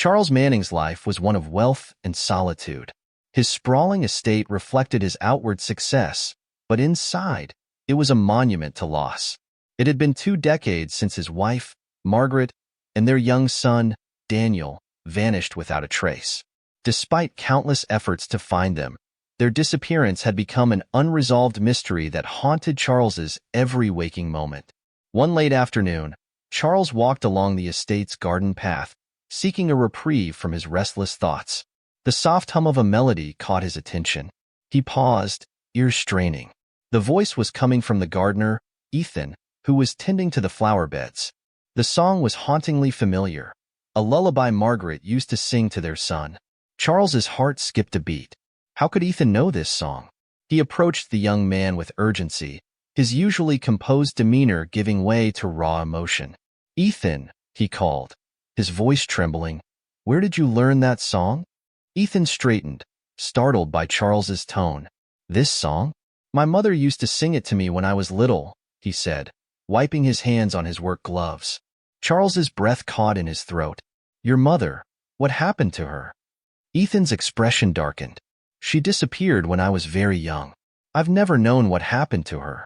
Charles Manning's life was one of wealth and solitude. His sprawling estate reflected his outward success, but inside, it was a monument to loss. It had been 2 decades since his wife, Margaret, and their young son, Daniel, vanished without a trace. Despite countless efforts to find them, their disappearance had become an unresolved mystery that haunted Charles's every waking moment. One late afternoon, Charles walked along the estate's garden path, seeking a reprieve from his restless thoughts. The soft hum of a melody caught his attention. He paused, ears straining. The voice was coming from the gardener, Ethan, who was tending to the flower beds. The song was hauntingly familiar, a lullaby Margaret used to sing to their son. Charles's heart skipped a beat. How could Ethan know this song? He approached the young man with urgency, his usually composed demeanor giving way to raw emotion. "Ethan," he called, his voice trembling, "where did you learn that song?" Ethan straightened, startled by Charles's tone. "This song? My mother used to sing it to me when I was little," he said, wiping his hands on his work gloves. Charles's breath caught in his throat. "Your mother, what happened to her?" Ethan's expression darkened. "She disappeared when I was very young. I've never known what happened to her."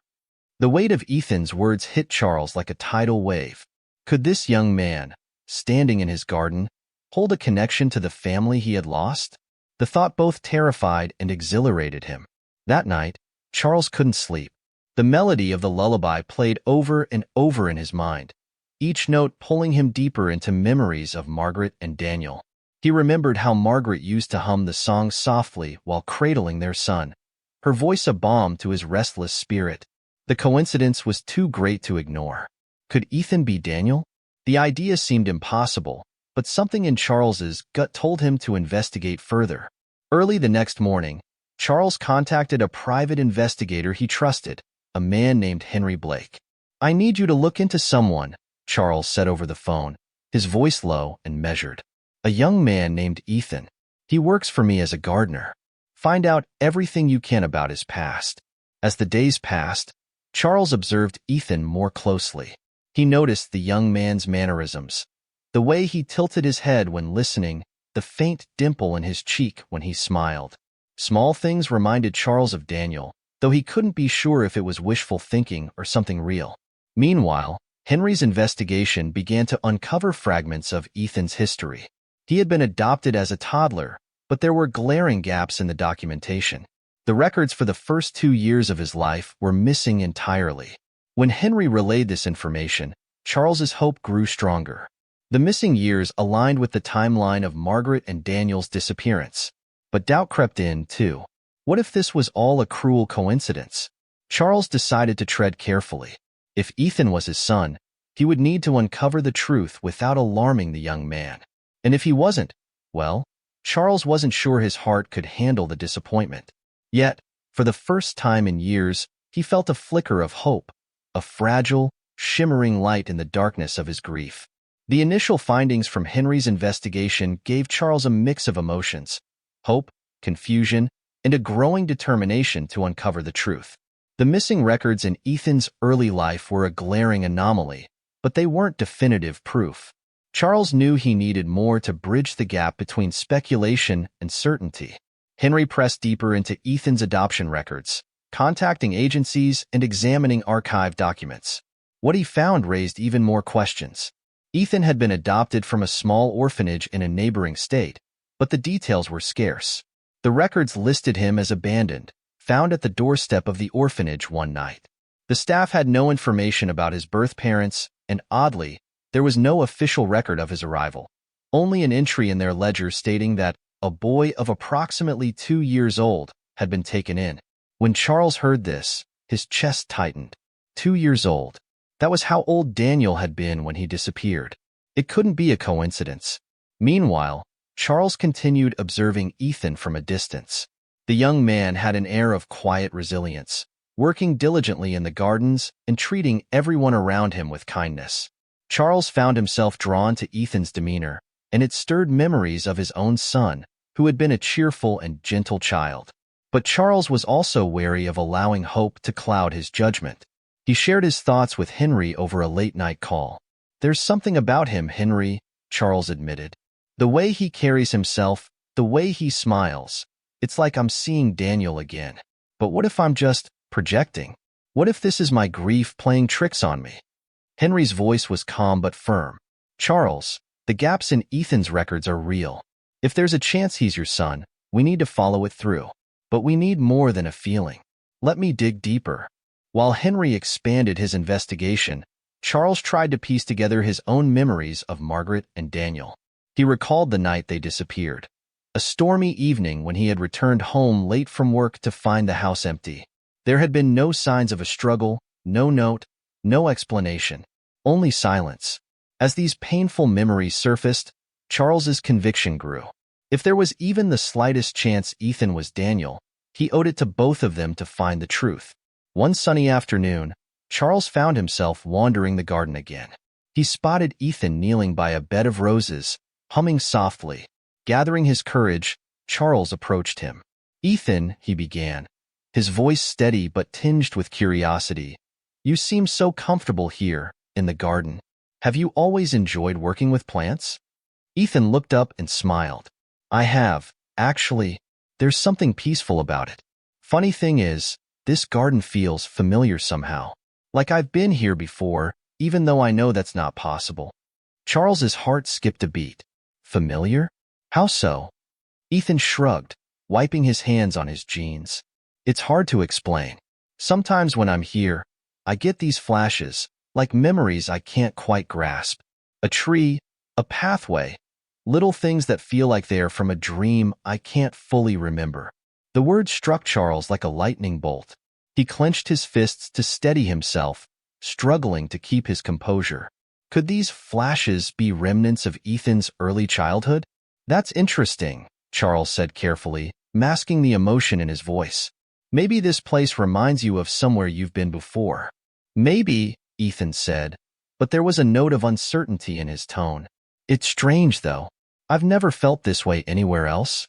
The weight of Ethan's words hit Charles like a tidal wave. Could this young man, standing in his garden, hold a connection to the family he had lost? The thought both terrified and exhilarated him. That night, Charles couldn't sleep. The melody of the lullaby played over and over in his mind, each note pulling him deeper into memories of Margaret and Daniel. He remembered how Margaret used to hum the song softly while cradling their son, her voice a balm to his restless spirit. The coincidence was too great to ignore. Could Ethan be Daniel? The idea seemed impossible, but something in Charles's gut told him to investigate further. Early the next morning, Charles contacted a private investigator he trusted, a man named Henry Blake. "I need you to look into someone," Charles said over the phone, his voice low and measured. "A young man named Ethan. He works for me as a gardener. Find out everything you can about his past." As the days passed, Charles observed Ethan more closely. He noticed the young man's mannerisms, the way he tilted his head when listening, the faint dimple in his cheek when he smiled. Small things reminded Charles of Daniel, though he couldn't be sure if it was wishful thinking or something real. Meanwhile, Henry's investigation began to uncover fragments of Ethan's history. He had been adopted as a toddler, but there were glaring gaps in the documentation. The records for the first 2 years of his life were missing entirely. When Henry relayed this information, Charles's hope grew stronger. The missing years aligned with the timeline of Margaret and Daniel's disappearance. But doubt crept in, too. What if this was all a cruel coincidence? Charles decided to tread carefully. If Ethan was his son, he would need to uncover the truth without alarming the young man. And if he wasn't, well, Charles wasn't sure his heart could handle the disappointment. Yet, for the first time in years, he felt a flicker of hope, a fragile, shimmering light in the darkness of his grief. The initial findings from Henry's investigation gave Charles a mix of emotions: hope, confusion, and a growing determination to uncover the truth. The missing records in Ethan's early life were a glaring anomaly, but they weren't definitive proof. Charles knew he needed more to bridge the gap between speculation and certainty. Henry pressed deeper into Ethan's adoption records, contacting agencies and examining archived documents. What he found raised even more questions. Ethan had been adopted from a small orphanage in a neighboring state, but the details were scarce. The records listed him as abandoned, found at the doorstep of the orphanage one night. The staff had no information about his birth parents, and oddly, there was no official record of his arrival, only an entry in their ledger stating that a boy of approximately 2 years old had been taken in. When Charles heard this, his chest tightened. 2 years old. That was how old Daniel had been when he disappeared. It couldn't be a coincidence. Meanwhile, Charles continued observing Ethan from a distance. The young man had an air of quiet resilience, working diligently in the gardens and treating everyone around him with kindness. Charles found himself drawn to Ethan's demeanor, and it stirred memories of his own son, who had been a cheerful and gentle child. But Charles was also wary of allowing hope to cloud his judgment. He shared his thoughts with Henry over a late-night call. "There's something about him, Henry," Charles admitted. The way he carries himself, the way he smiles. It's like I'm seeing Daniel again. But what if I'm just projecting? What if this is my grief playing tricks on me? Henry's voice was calm but firm. Charles, the gaps in Ethan's records are real. If there's a chance he's your son, we need to follow it through. But we need more than a feeling. Let me dig deeper. While Henry expanded his investigation, Charles tried to piece together his own memories of Margaret and Daniel. He recalled the night they disappeared, a stormy evening when he had returned home late from work to find the house empty. There had been no signs of a struggle, no note, no explanation, only silence. As these painful memories surfaced, Charles's conviction grew. If there was even the slightest chance Ethan was Daniel, he owed it to both of them to find the truth. One sunny afternoon, Charles found himself wandering the garden again. He spotted Ethan kneeling by a bed of roses, humming softly. Gathering his courage, Charles approached him. "Ethan," he began, his voice steady but tinged with curiosity, "you seem so comfortable here, in the garden. Have you always enjoyed working with plants?" Ethan looked up and smiled. "I have, actually. There's something peaceful about it. Funny thing is, this garden feels familiar somehow. Like I've been here before, even though I know that's not possible." Charles's heart skipped a beat. Familiar? How so? Ethan shrugged, wiping his hands on his jeans. "It's hard to explain. Sometimes when I'm here, I get these flashes, like memories I can't quite grasp. A tree, a pathway, little things that feel like they're from a dream I can't fully remember." The word struck Charles like a lightning bolt. He clenched his fists to steady himself, struggling to keep his composure. Could these flashes be remnants of Ethan's early childhood? "That's interesting," Charles said carefully, masking the emotion in his voice. "Maybe this place reminds you of somewhere you've been before." "Maybe," Ethan said, but there was a note of uncertainty in his tone. "It's strange, though. I've never felt this way anywhere else."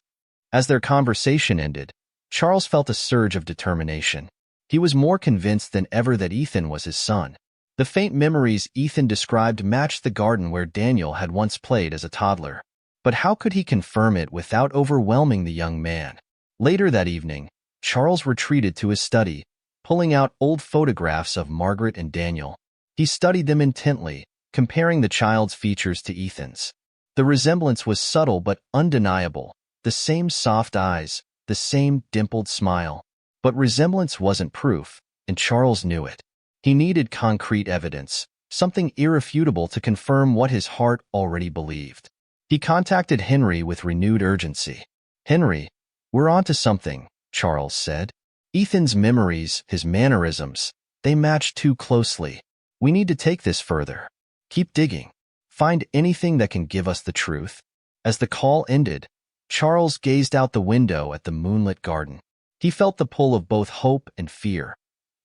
As their conversation ended, Charles felt a surge of determination. He was more convinced than ever that Ethan was his son. The faint memories Ethan described matched the garden where Daniel had once played as a toddler. But how could he confirm it without overwhelming the young man? Later that evening, Charles retreated to his study, pulling out old photographs of Margaret and Daniel. He studied them intently, comparing the child's features to Ethan's. The resemblance was subtle but undeniable, the same soft eyes, the same dimpled smile. But resemblance wasn't proof, and Charles knew it. He needed concrete evidence, something irrefutable to confirm what his heart already believed. He contacted Henry with renewed urgency. "Henry, we're onto something," Charles said. "Ethan's memories, his mannerisms, they match too closely. We need to take this further. Keep digging. Find anything that can give us the truth." As the call ended, Charles gazed out the window at the moonlit garden. He felt the pull of both hope and fear.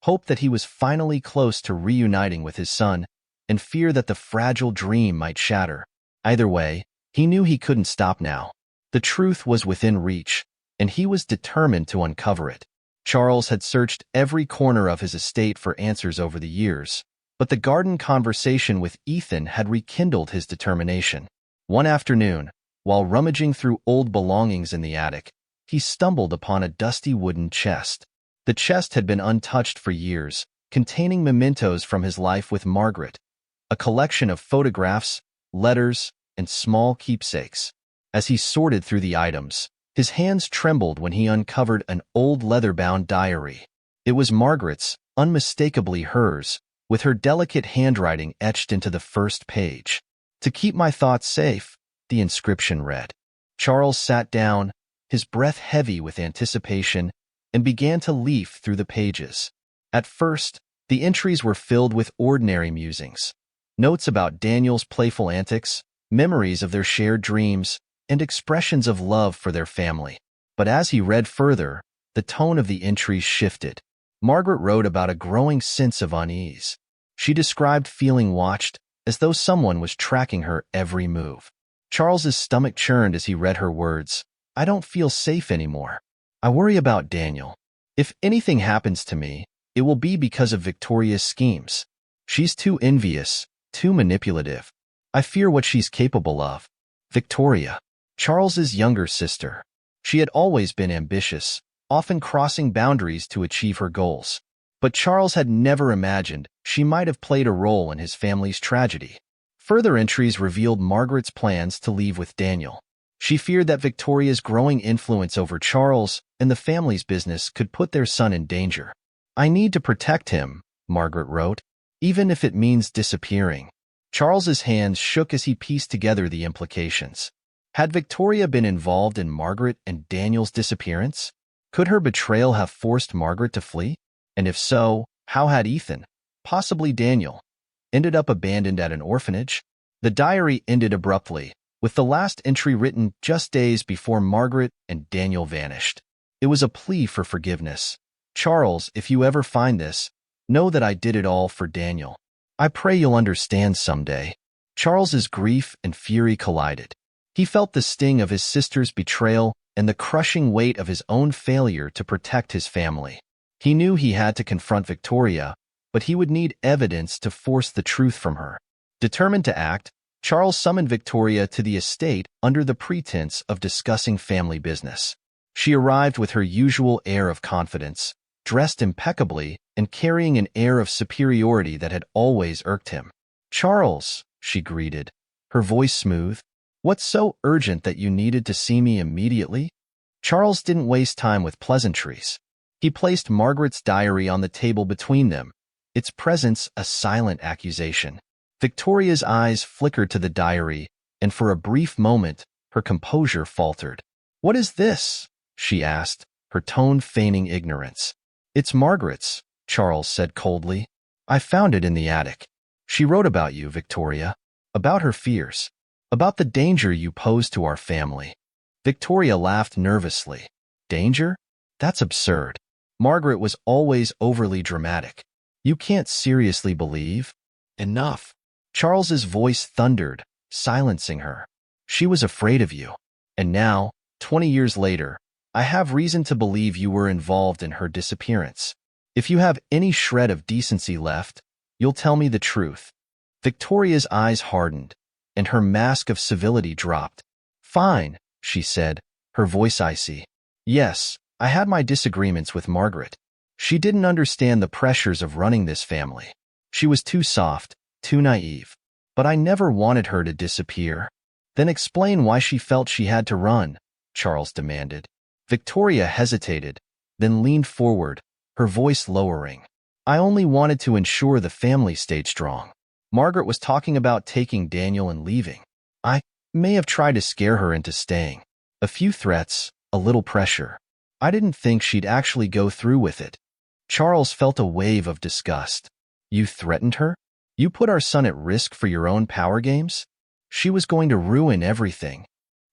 Hope that he was finally close to reuniting with his son, and fear that the fragile dream might shatter. Either way, he knew he couldn't stop now. The truth was within reach, and he was determined to uncover it. Charles had searched every corner of his estate for answers over the years, but the garden conversation with Ethan had rekindled his determination. One afternoon, while rummaging through old belongings in the attic, he stumbled upon a dusty wooden chest. The chest had been untouched for years, containing mementos from his life with Margaret, a collection of photographs, letters, and small keepsakes. As he sorted through the items, his hands trembled when he uncovered an old leather-bound diary. It was Margaret's, unmistakably hers, with her delicate handwriting etched into the first page. "To keep my thoughts safe," the inscription read. Charles sat down, his breath heavy with anticipation, and began to leaf through the pages. At first, the entries were filled with ordinary musings. Notes about Daniel's playful antics, memories of their shared dreams, and expressions of love for their family. But as he read further, the tone of the entries shifted. Margaret wrote about a growing sense of unease. She described feeling watched, as though someone was tracking her every move. Charles's stomach churned as he read her words. "I don't feel safe anymore. I worry about Daniel. If anything happens to me, it will be because of Victoria's schemes. She's too envious, too manipulative. I fear what she's capable of." Victoria, Charles's younger sister. She had always been ambitious, often crossing boundaries to achieve her goals. But Charles had never imagined she might have played a role in his family's tragedy. Further entries revealed Margaret's plans to leave with Daniel. She feared that Victoria's growing influence over Charles and the family's business could put their son in danger. "I need to protect him," Margaret wrote, "even if it means disappearing." Charles's hands shook as he pieced together the implications. Had Victoria been involved in Margaret and Daniel's disappearance? Could her betrayal have forced Margaret to flee? And if so, how had Ethan, possibly Daniel, ended up abandoned at an orphanage? The diary ended abruptly, with the last entry written just days before Margaret and Daniel vanished. It was a plea for forgiveness. "Charles, if you ever find this, know that I did it all for Daniel. I pray you'll understand someday." Charles's grief and fury collided. He felt the sting of his sister's betrayal and the crushing weight of his own failure to protect his family. He knew he had to confront Victoria, but he would need evidence to force the truth from her. Determined to act, Charles summoned Victoria to the estate under the pretense of discussing family business. She arrived with her usual air of confidence, dressed impeccably and carrying an air of superiority that had always irked him. "Charles," she greeted, her voice smooth, "what's so urgent that you needed to see me immediately?" Charles didn't waste time with pleasantries. He placed Margaret's diary on the table between them, its presence a silent accusation. Victoria's eyes flickered to the diary, and for a brief moment, her composure faltered. "What is this?" she asked, her tone feigning ignorance. "It's Margaret's," Charles said coldly. "I found it in the attic. She wrote about you, Victoria, about her fears, about the danger you pose to our family." Victoria laughed nervously. "Danger? That's absurd. Margaret was always overly dramatic. You can't seriously believe?" "Enough." Charles's voice thundered, silencing her. "She was afraid of you. And now, 20 years later, I have reason to believe you were involved in her disappearance. If you have any shred of decency left, you'll tell me the truth." Victoria's eyes hardened, and her mask of civility dropped. "Fine," she said, her voice icy. "Yes, I had my disagreements with Margaret. She didn't understand the pressures of running this family. She was too soft, too naive. But I never wanted her to disappear." "Then explain why she felt she had to run," Charles demanded. Victoria hesitated, then leaned forward, her voice lowering. "I only wanted to ensure the family stayed strong. Margaret was talking about taking Daniel and leaving. I may have tried to scare her into staying. A few threats, a little pressure. I didn't think she'd actually go through with it." Charles felt a wave of disgust. "You threatened her? You put our son at risk for your own power games? She was going to ruin everything."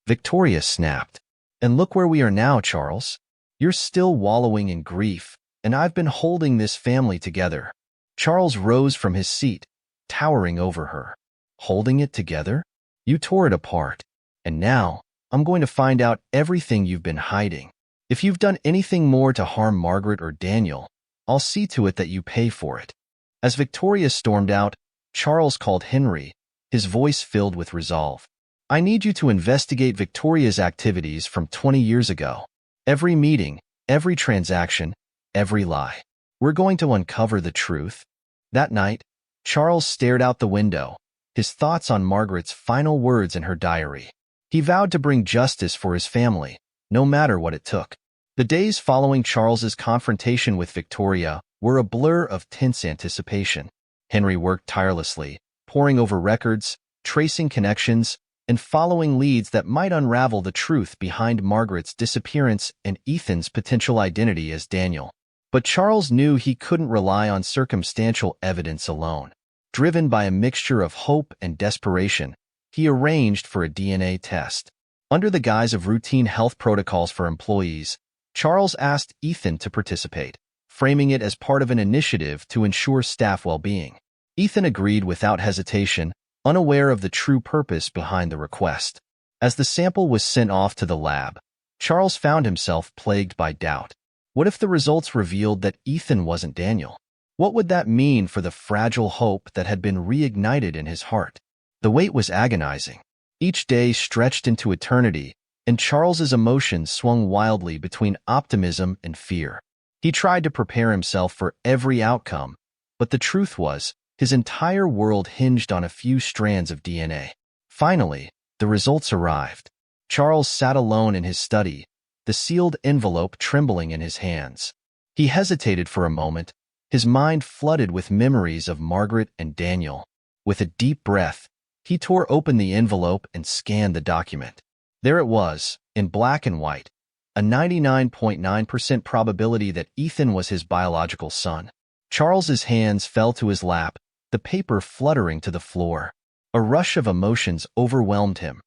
Victoria snapped. "And look where we are now, Charles. You're still wallowing in grief, and I've been holding this family together." Charles rose from his seat, towering over her. "Holding it together? You tore it apart. And now, I'm going to find out everything you've been hiding. If you've done anything more to harm Margaret or Daniel, I'll see to it that you pay for it." As Victoria stormed out, Charles called Henry, his voice filled with resolve. "I need you to investigate Victoria's activities from 20 years ago. Every meeting, every transaction, every lie. We're going to uncover the truth." That night, Charles stared out the window, his thoughts on Margaret's final words in her diary. He vowed to bring justice for his family, no matter what it took. The days following Charles's confrontation with Victoria were a blur of tense anticipation. Henry worked tirelessly, poring over records, tracing connections, and following leads that might unravel the truth behind Margaret's disappearance and Ethan's potential identity as Daniel. But Charles knew he couldn't rely on circumstantial evidence alone. Driven by a mixture of hope and desperation, he arranged for a DNA test. Under the guise of routine health protocols for employees, Charles asked Ethan to participate, framing it as part of an initiative to ensure staff well-being. Ethan agreed without hesitation, unaware of the true purpose behind the request. As the sample was sent off to the lab, Charles found himself plagued by doubt. What if the results revealed that Ethan wasn't Daniel? What would that mean for the fragile hope that had been reignited in his heart? The wait was agonizing. Each day stretched into eternity, and Charles's emotions swung wildly between optimism and fear. He tried to prepare himself for every outcome, but the truth was, his entire world hinged on a few strands of DNA. Finally, the results arrived. Charles sat alone in his study, the sealed envelope trembling in his hands. He hesitated for a moment, his mind flooded with memories of Margaret and Daniel. With a deep breath, he tore open the envelope and scanned the document. There it was, in black and white, a 99.9% probability that Ethan was his biological son. Charles's hands fell to his lap, the paper fluttering to the floor. A rush of emotions overwhelmed him.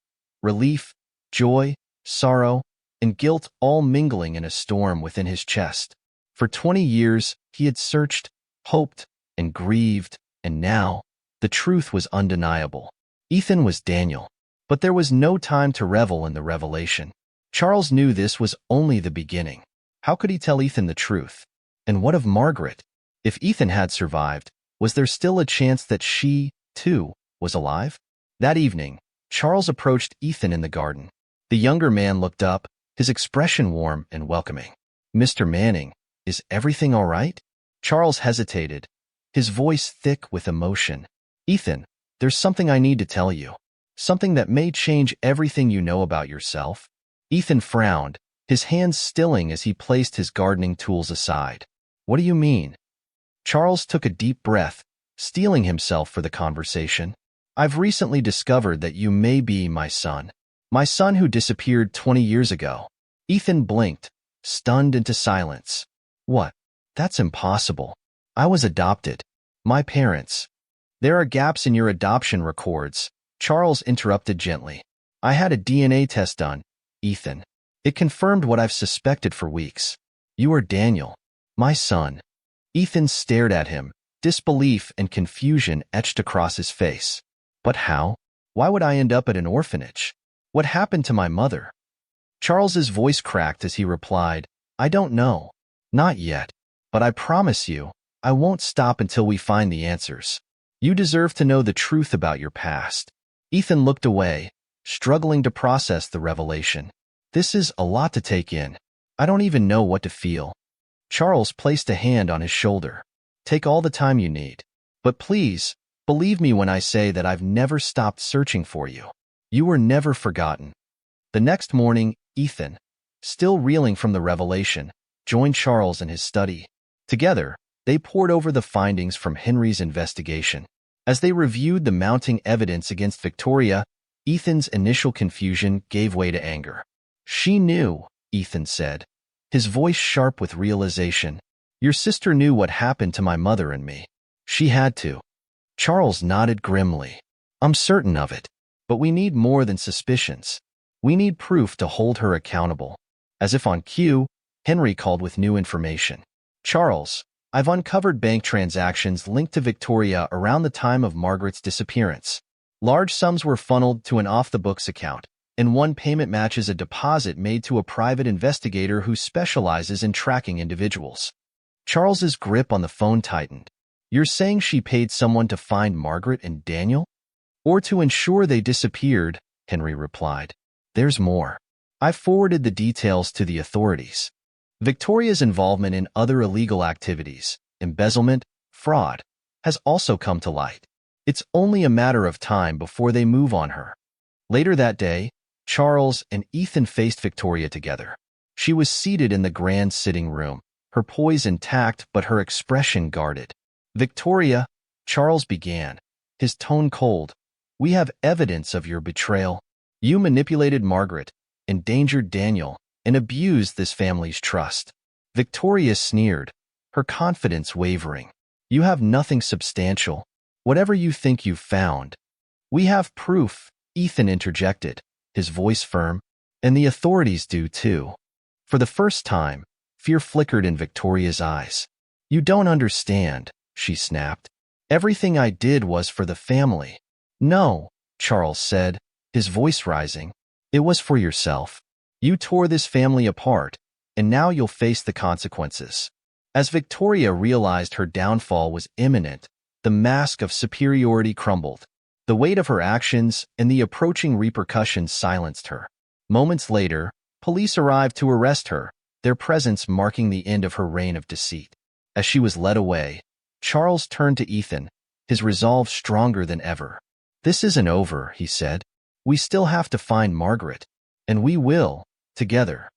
Relief, joy, sorrow, and guilt all mingling in a storm within his chest. For 20 years, he had searched, hoped, and grieved, and now, the truth was undeniable. Ethan was Daniel. But there was no time to revel in the revelation. Charles knew this was only the beginning. How could he tell Ethan the truth? And what of Margaret? If Ethan had survived, was there still a chance that she, too, was alive? That evening, Charles approached Ethan in the garden. The younger man looked up, his expression warm and welcoming. "Mr. Manning, is everything all right?" Charles hesitated, his voice thick with emotion. "Ethan, there's something I need to tell you. Something that may change everything you know about yourself." Ethan frowned, his hands stilling as he placed his gardening tools aside. "What do you mean?" Charles took a deep breath, steeling himself for the conversation. "I've recently discovered that you may be my son. My son who disappeared 20 years ago." Ethan blinked, stunned into silence. "What? That's impossible. I was adopted. My parents." "There are gaps in your adoption records," Charles interrupted gently. "I had a DNA test done, Ethan. It confirmed what I've suspected for weeks. You are Daniel, my son." Ethan stared at him, disbelief and confusion etched across his face. "But how? Why would I end up at an orphanage? What happened to my mother?" Charles's voice cracked as he replied, "I don't know. Not yet. But I promise you, I won't stop until we find the answers. You deserve to know the truth about your past." Ethan looked away, struggling to process the revelation. "This is a lot to take in. I don't even know what to feel." Charles placed a hand on his shoulder. "Take all the time you need. But please, believe me when I say that I've never stopped searching for you. You were never forgotten." The next morning, Ethan, still reeling from the revelation, joined Charles in his study. Together, they pored over the findings from Henry's investigation. As they reviewed the mounting evidence against Victoria, Ethan's initial confusion gave way to anger. "She knew," Ethan said, his voice sharp with realization. "Your sister knew what happened to my mother and me. She had to." Charles nodded grimly. "I'm certain of it. But we need more than suspicions. We need proof to hold her accountable." As if on cue, Henry called with new information. "Charles, I've uncovered bank transactions linked to Victoria around the time of Margaret's disappearance. Large sums were funneled to an off-the-books account, and one payment matches a deposit made to a private investigator who specializes in tracking individuals." Charles's grip on the phone tightened. "You're saying she paid someone to find Margaret and Daniel? Or to ensure they disappeared?" Henry replied. "There's more. I forwarded the details to the authorities. Victoria's involvement in other illegal activities, embezzlement, fraud, has also come to light. It's only a matter of time before they move on her." Later that day, Charles and Ethan faced Victoria together. She was seated in the grand sitting room, her poise intact but her expression guarded. "Victoria," Charles began, his tone cold, "we have evidence of your betrayal. You manipulated Margaret, endangered Daniel, and abused this family's trust." Victoria sneered, her confidence wavering. "You have nothing substantial. Whatever you think you've found." "We have proof," Ethan interjected, his voice firm, "and the authorities do too." For the first time, fear flickered in Victoria's eyes. "You don't understand," she snapped. "Everything I did was for the family." "No," Charles said, his voice rising. "It was for yourself. You tore this family apart, and now you'll face the consequences." As Victoria realized her downfall was imminent, the mask of superiority crumbled. The weight of her actions and the approaching repercussions silenced her. Moments later, police arrived to arrest her, their presence marking the end of her reign of deceit. As she was led away, Charles turned to Ethan, his resolve stronger than ever. "This isn't over," he said. "We still have to find Margaret. And we will, together."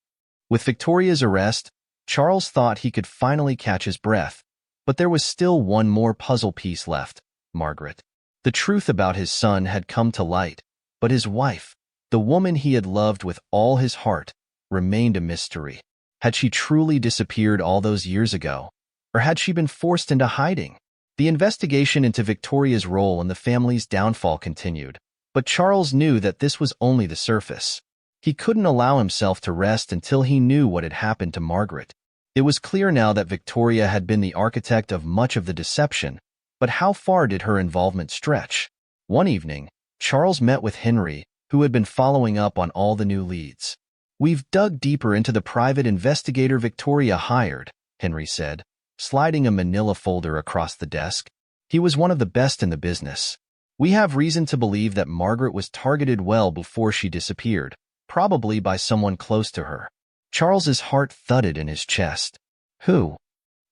With Victoria's arrest, Charles thought he could finally catch his breath, but there was still one more puzzle piece left: Margaret. The truth about his son had come to light, but his wife, the woman he had loved with all his heart, remained a mystery. Had she truly disappeared all those years ago, or had she been forced into hiding? The investigation into Victoria's role in the family's downfall continued, but Charles knew that this was only the surface. He couldn't allow himself to rest until he knew what had happened to Margaret. It was clear now that Victoria had been the architect of much of the deception, but how far did her involvement stretch? One evening, Charles met with Henry, who had been following up on all the new leads. "We've dug deeper into the private investigator Victoria hired," Henry said, sliding a manila folder across the desk. "He was one of the best in the business. We have reason to believe that Margaret was targeted well before she disappeared, probably by someone close to her." Charles's heart thudded in his chest. "Who?"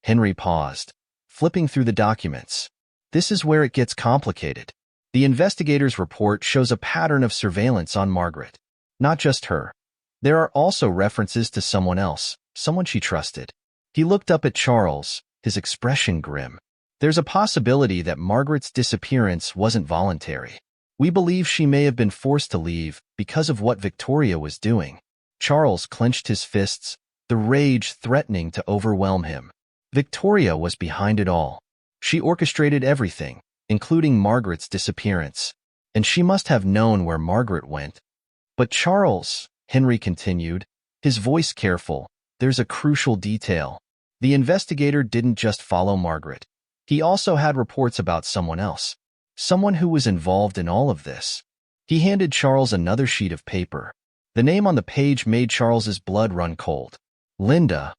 Henry paused, flipping through the documents. "This is where it gets complicated. The investigator's report shows a pattern of surveillance on Margaret. Not just her. There are also references to someone else, someone she trusted." He looked up at Charles, his expression grim. "There's a possibility that Margaret's disappearance wasn't voluntary. We believe she may have been forced to leave because of what Victoria was doing." Charles clenched his fists, the rage threatening to overwhelm him. Victoria was behind it all. She orchestrated everything, including Margaret's disappearance, and she must have known where Margaret went. "But Charles," Henry continued, his voice careful, "there's a crucial detail. The investigator didn't just follow Margaret. He also had reports about someone else, someone who was involved in all of this." He handed Charles another sheet of paper. The name on the page made Charles's blood run cold. Linda.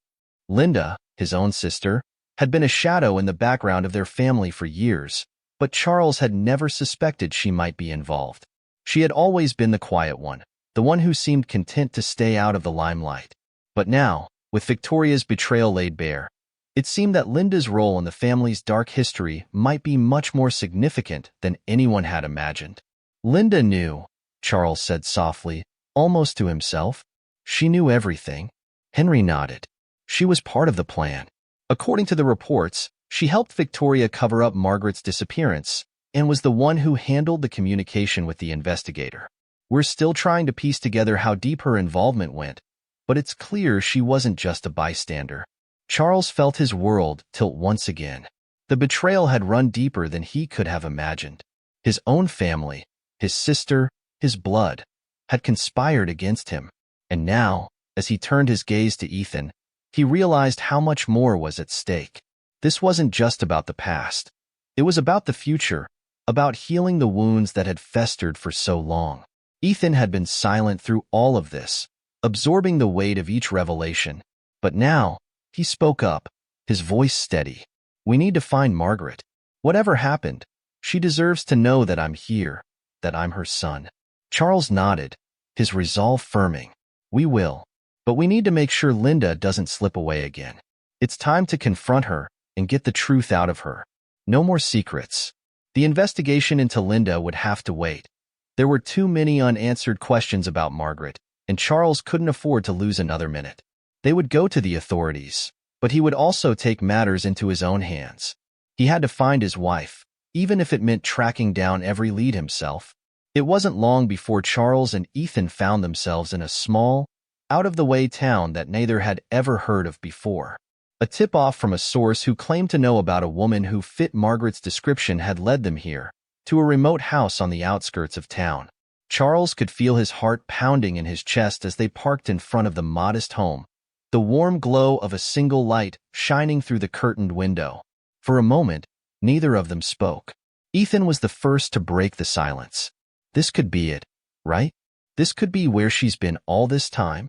Linda, his own sister, had been a shadow in the background of their family for years, but Charles had never suspected she might be involved. She had always been the quiet one, the one who seemed content to stay out of the limelight. But now, with Victoria's betrayal laid bare, it seemed that Linda's role in the family's dark history might be much more significant than anyone had imagined. "Linda knew," Charles said softly, almost to himself. "She knew everything." Henry nodded. "She was part of the plan. According to the reports, she helped Victoria cover up Margaret's disappearance and was the one who handled the communication with the investigator. We're still trying to piece together how deep her involvement went, but it's clear she wasn't just a bystander." Charles felt his world tilt once again. The betrayal had run deeper than he could have imagined. His own family, his sister, his blood, had conspired against him. And now, as he turned his gaze to Ethan, he realized how much more was at stake. This wasn't just about the past. It was about the future, about healing the wounds that had festered for so long. Ethan had been silent through all of this, absorbing the weight of each revelation. But now, he spoke up, his voice steady. "We need to find Margaret. Whatever happened, she deserves to know that I'm here, that I'm her son." Charles nodded, his resolve firming. "We will. But we need to make sure Linda doesn't slip away again. It's time to confront her and get the truth out of her. No more secrets." The investigation into Linda would have to wait. There were too many unanswered questions about Margaret, and Charles couldn't afford to lose another minute. They would go to the authorities, but he would also take matters into his own hands. He had to find his wife, even if it meant tracking down every lead himself. It wasn't long before Charles and Ethan found themselves in a small, out-of-the-way town that neither had ever heard of before. A tip-off from a source who claimed to know about a woman who fit Margaret's description had led them here, to a remote house on the outskirts of town. Charles could feel his heart pounding in his chest as they parked in front of the modest home, the warm glow of a single light shining through the curtained window. For a moment, neither of them spoke. Ethan was the first to break the silence. "This could be it, right? This could be where she's been all this time?"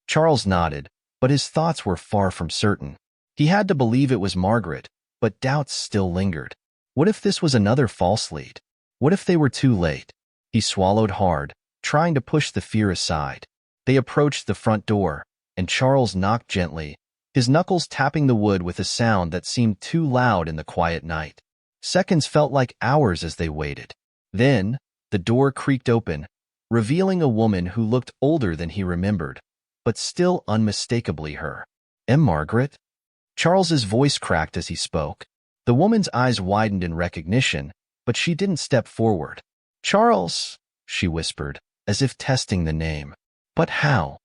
Charles nodded, but his thoughts were far from certain. He had to believe it was Margaret, but doubts still lingered. What if this was another false lead? What if they were too late? He swallowed hard, trying to push the fear aside. They approached the front door, and Charles knocked gently, his knuckles tapping the wood with a sound that seemed too loud in the quiet night. Seconds felt like hours as they waited. Then, the door creaked open, revealing a woman who looked older than he remembered, but still unmistakably her. Margaret? Charles's voice cracked as he spoke. The woman's eyes widened in recognition, but she didn't step forward. Charles, she whispered, as if testing the name. But how?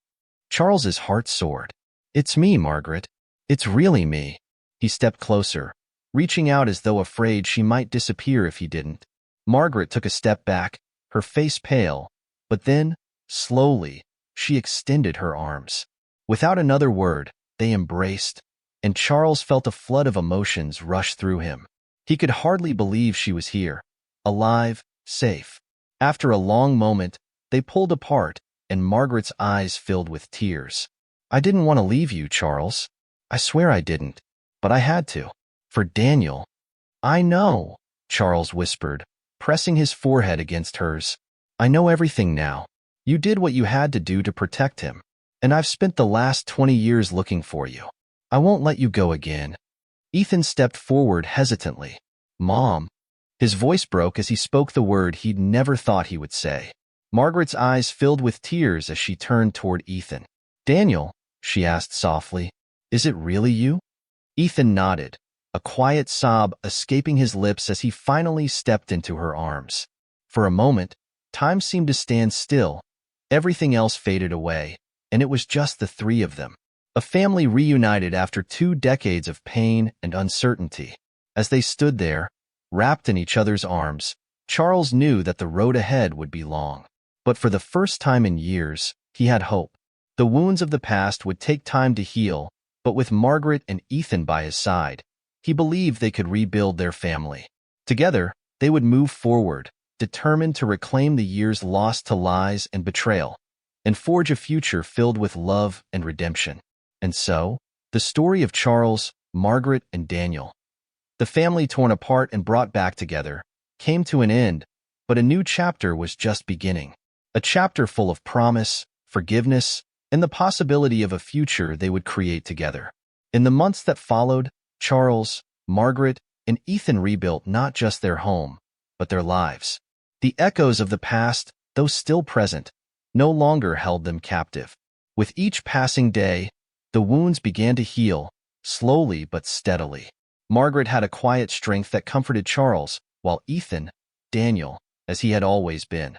Charles's heart soared. It's me, Margaret. It's really me. He stepped closer, reaching out as though afraid she might disappear if he didn't. Margaret took a step back, her face pale, but then, slowly, she extended her arms. Without another word, they embraced, and Charles felt a flood of emotions rush through him. He could hardly believe she was here, alive, safe. After a long moment, they pulled apart, and Margaret's eyes filled with tears. I didn't want to leave you, Charles. I swear I didn't, but I had to. For Daniel. I know, Charles whispered, pressing his forehead against hers. I know everything now. You did what you had to do to protect him, and I've spent the last 20 years looking for you. I won't let you go again. Ethan stepped forward hesitantly. Mom. His voice broke as he spoke the word he'd never thought he would say. Margaret's eyes filled with tears as she turned toward Ethan. Daniel, she asked softly, is it really you? Ethan nodded, a quiet sob escaping his lips as he finally stepped into her arms. For a moment, time seemed to stand still. Everything else faded away, and it was just the three of them. A family reunited after 2 decades of pain and uncertainty. As they stood there, wrapped in each other's arms, Charles knew that the road ahead would be long. But for the first time in years, he had hope. The wounds of the past would take time to heal, but with Margaret and Ethan by his side, he believed they could rebuild their family. Together, they would move forward, determined to reclaim the years lost to lies and betrayal, and forge a future filled with love and redemption. And so, the story of Charles, Margaret, and Daniel, the family torn apart and brought back together, came to an end, but a new chapter was just beginning. A chapter full of promise, forgiveness, and the possibility of a future they would create together. In the months that followed, Charles, Margaret, and Ethan rebuilt not just their home, but their lives. The echoes of the past, though still present, no longer held them captive. With each passing day, the wounds began to heal, slowly but steadily. Margaret had a quiet strength that comforted Charles, while Ethan, Daniel, as he had always been,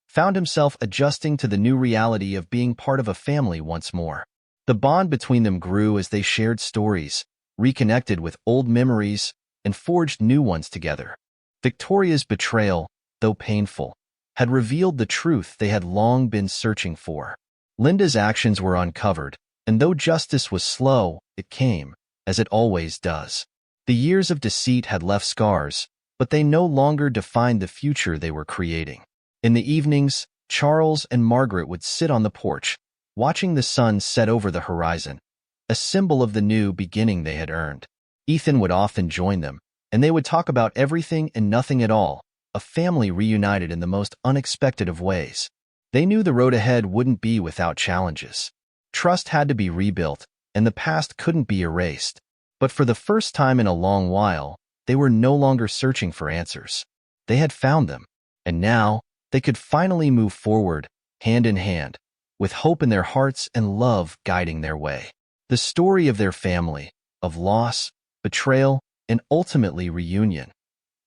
found himself adjusting to the new reality of being part of a family once more. The bond between them grew as they shared stories, reconnected with old memories, and forged new ones together. Victoria's betrayal, though painful, had revealed the truth they had long been searching for. Linda's actions were uncovered, and though justice was slow, it came, as it always does. The years of deceit had left scars, but they no longer defined the future they were creating. In the evenings, Charles and Margaret would sit on the porch, watching the sun set over the horizon, a symbol of the new beginning they had earned. Ethan would often join them, and they would talk about everything and nothing at all, a family reunited in the most unexpected of ways. They knew the road ahead wouldn't be without challenges. Trust had to be rebuilt, and the past couldn't be erased. But for the first time in a long while, they were no longer searching for answers. They had found them, and now they could finally move forward, hand in hand, with hope in their hearts and love guiding their way. The story of their family, of loss, betrayal, and ultimately reunion,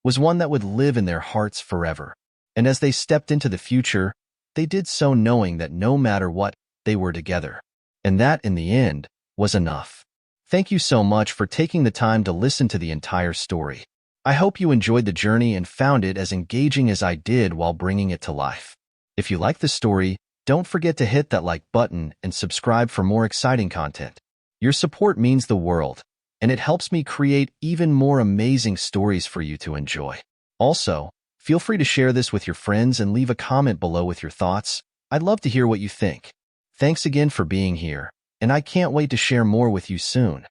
was one that would live in their hearts forever. And as they stepped into the future, they did so knowing that no matter what, they were together. And that, in the end, was enough. Thank you so much for taking the time to listen to the entire story. I hope you enjoyed the journey and found it as engaging as I did while bringing it to life. If you like the story, don't forget to hit that like button and subscribe for more exciting content. Your support means the world, and it helps me create even more amazing stories for you to enjoy. Also, feel free to share this with your friends and leave a comment below with your thoughts. I'd love to hear what you think. Thanks again for being here, and I can't wait to share more with you soon.